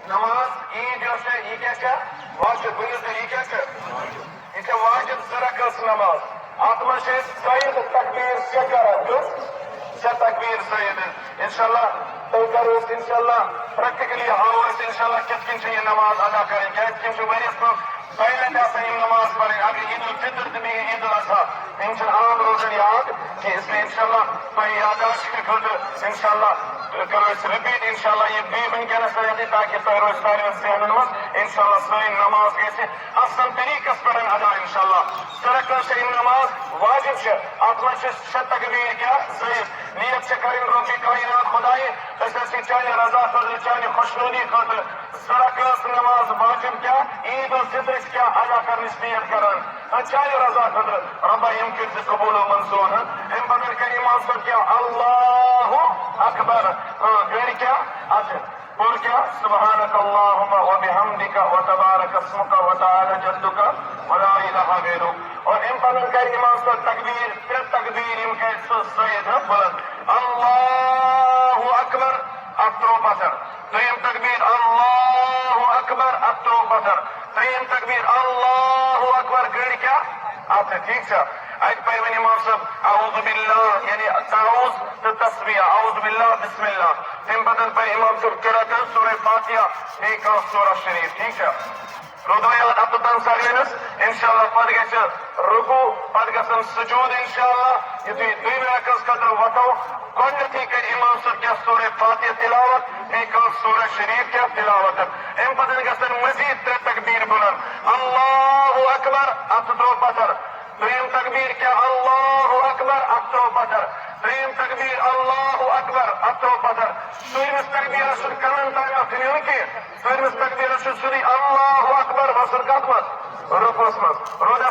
Namaz iyi diyorsa iyi geçer. Vacip buyurdu iyi geçer. İşte vacip sıra kılsın namaz. 60 sayıdır takbir şekaratır. takbir sayıdır. İnşallah tevkarız inşallah. Practically hours inşallah किस ये नमाज अदा करेंगे क्योंकि मेरे को पहले जैसे ही नमाज पढ़े अगर ईद उल फितर भी ईद उल अजहा इंशाल्लाह आम रोज़ याद कि इसलिए इंशाल्लाह कोई यादाश्त के खुद इंशाल्लाह करो इस रिपीट इंशाल्लाह ये भी वनकनस रहती ताकि तो रोज सारे से नमाज इंशाल्लाह सही नमाज कैसे असल तरीके से पढ़न अदा इंशाल्लाह सरकल से नमाज वाजिब है आत्मा से तकबीर क्या सही नियत से करें रोटी कायनात खुदाई ऐसे चाहे रजा फजल चाहे खुशनुदी खातिर सरकल नमाज वाजिब क्या ईद उल फितर क्या अदा करने से नियत करन चाहे रजा फजल रब्बा यमकिन से कबूल व मंजूर है इन बदल का ईमान पर क्या अल्लाह अकबर غير क्या अच्छा और क्या सुबहानक अल्लाहुम्म व बिहम्दिका व तबारक अस्मुका व तआला जद्दुका व ला इलाहा गैरुक और इन पर का ईमान पर तकबीर फिर तकबीर इनके सैयद बुलंद अल्लाहु अकबर अत्रो पसर तयम तकबीर अल्लाहु अकबर अत्रो पसर तयम तकबीर अल्लाहु अकबर غير क्या अच्छा ठीक है आज पर मैंने मौसम अऊज़ु बिल्लाह यानी ताऊज़ तो तस्बीह अऊज़ु बिल्लाह बिस्मिल्लाह इन बदन पर इमाम सब किरात सूरह फातिहा एक और सूरह शरीफ ठीक है रुदयात अतन सारियनस इंशाल्लाह पद गछ रुकू पद गसन सुजूद इंशाल्लाह यदि दुई रकअत कदर वतो गोडती के इमाम सब क्या सूरह फातिहा तिलावत एक और सूरह शरीफ क्या तिलावत इन बदन गसन मजीद तकबीर बुलंद अल्लाहु अकबर अतदो पतर प्रेम तकबीर क्या अल्लाहु अकबर अत्रो पदर प्रेम तकबीर अल्लाहु अकबर अत्रो पदर सुरमस तकबीर शुर करन ताया फिनियो के सुरमस तकबीर शुर सुरी अल्लाहु अकबर वसर कातमत रुकमस रोदा